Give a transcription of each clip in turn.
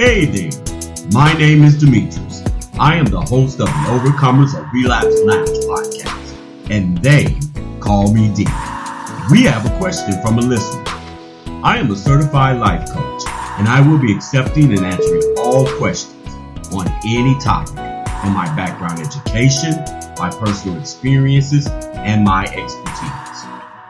Hey there, my name is Demetrius. I am the host of the Overcomers of Relapse podcast, and they call me D. We have a question from a listener. I am a certified life coach, and I will be accepting and answering all questions on any topic from my background education, my personal experiences, and my expertise.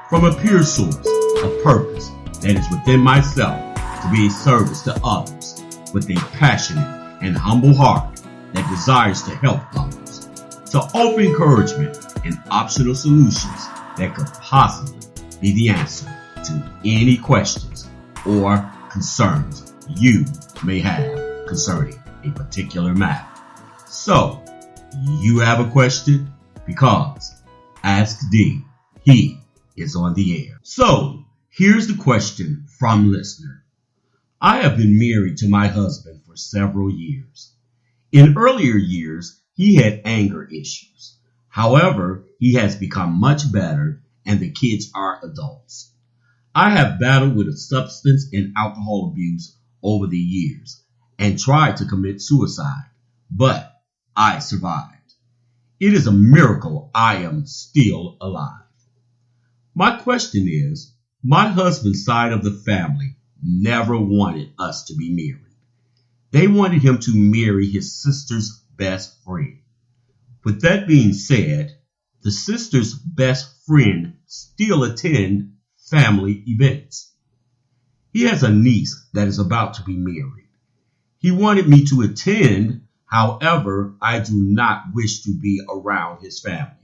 From a pure source of purpose that is within myself to be a service to others with a passionate and humble heart that desires to help others, to offer encouragement and optional solutions that could possibly be the answer to any questions or concerns you may have concerning a particular matter. So, you have a question? Because Ask D, he is on the air. So, here's the question from listener. I have been married to my husband for several years. In earlier years, he had anger issues. However, he has become much better and the kids are adults. I have battled with substance and alcohol abuse over the years and tried to commit suicide, but I survived. It is a miracle I am still alive. My question is, my husband's side of the family never wanted us to be married. They wanted him to marry his sister's best friend. With that being said, the sister's best friend still attends family events. He has a niece that is about to be married. He wanted me to attend, however, I do not wish to be around his family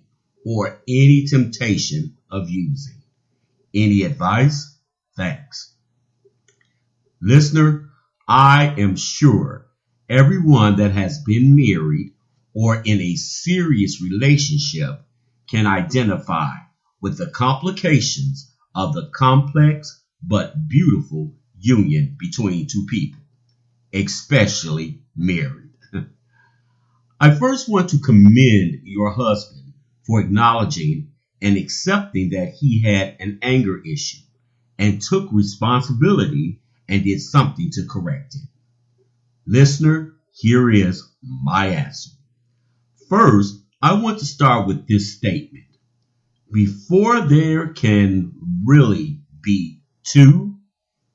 or any temptation of using. Any advice? Thanks. Listener, I am sure everyone that has been married or in a serious relationship can identify with the complications of the complex but beautiful union between two people, especially married. I first want to commend your husband for acknowledging and accepting that he had an anger issue and took responsibility and did something to correct it. Listener, here is my answer. First, I want to start with this statement. Before there can really be two,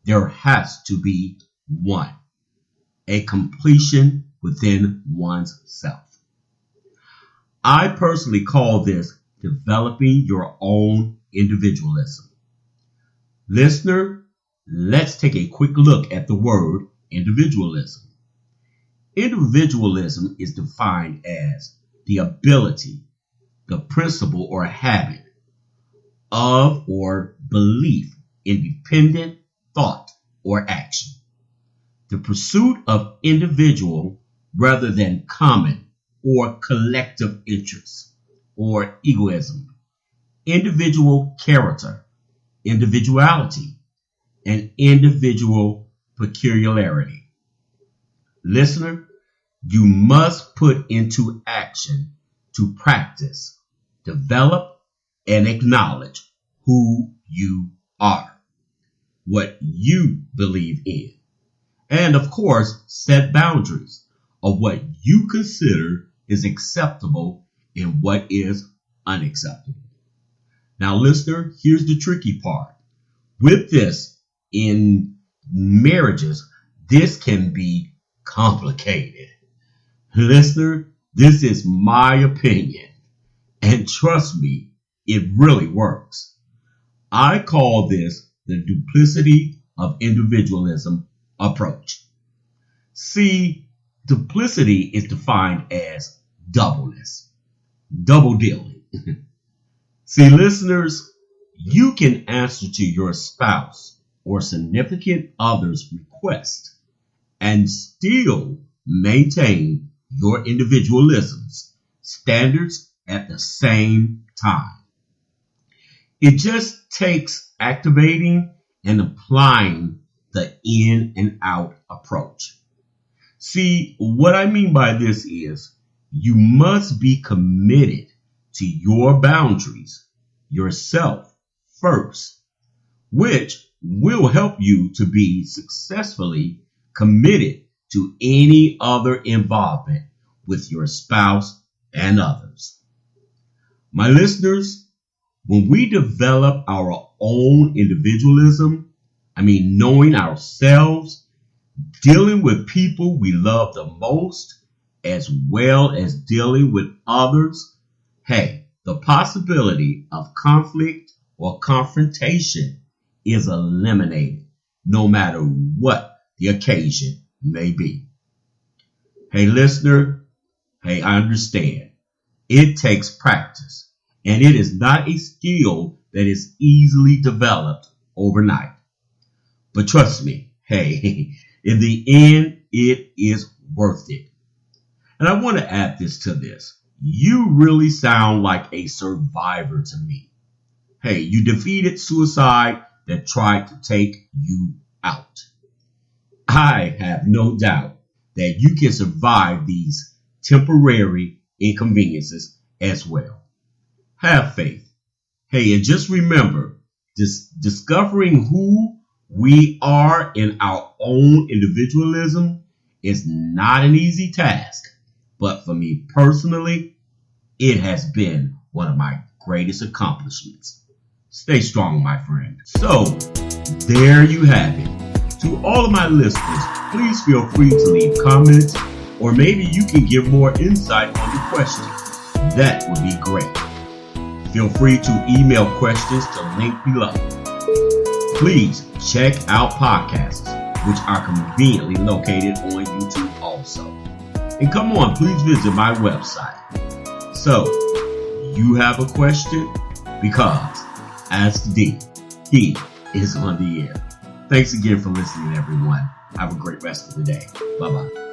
there has to be one. A completion within one's self. I personally call this developing your own individualism. Listener, let's take a quick look at the word individualism. Individualism is defined as the ability, the principle or habit of or belief in dependent thought or action. The pursuit of individual rather than common or collective interests or egoism. Individual character, individuality, and individual peculiarity. Listener, you must put into action to practice, develop, and acknowledge who you are, what you believe in, and of course, set boundaries of what you consider is acceptable and what is unacceptable. Now, listener, here's the tricky part. With this, in marriages, this can be complicated. Listener, this is my opinion, and trust me, it really works. I call this the duplicity of individualism approach. See, duplicity is defined as doubleness, double dealing. See, listeners, you can answer to your spouse or significant other's request and still maintain your individualism's standards at the same time. It just takes activating and applying the in and out approach. See, what I mean by this is you must be committed to your boundaries, yourself first, which will help you to be successfully committed to any other involvement with your spouse and others. My listeners, when we develop our own individualism, knowing ourselves, dealing with people we love the most, as well as dealing with others, the possibility of conflict or confrontation is eliminated, no matter what the occasion may be. Hey, listener, I understand. It takes practice, and it is not a skill that is easily developed overnight. But trust me, in the end, it is worth it. And I want to add this to this. You really sound like a survivor to me. You defeated suicide that tried to take you out. I have no doubt that you can survive these temporary inconveniences as well. Have faith. And just remember, discovering who we are in our own individualism is not an easy task. But for me personally, it has been one of my greatest accomplishments. Stay strong, my friend. So, there you have it. To all of my listeners, please feel free to leave comments, or maybe you can give more insight on the question. That would be great. Feel free to email questions to link below. Please check out podcasts, which are conveniently located on YouTube also. And come on, please visit my website. So, you have a question? Because Ask D, he is on the air. Thanks again for listening, everyone. Have a great rest of the day. Bye-bye.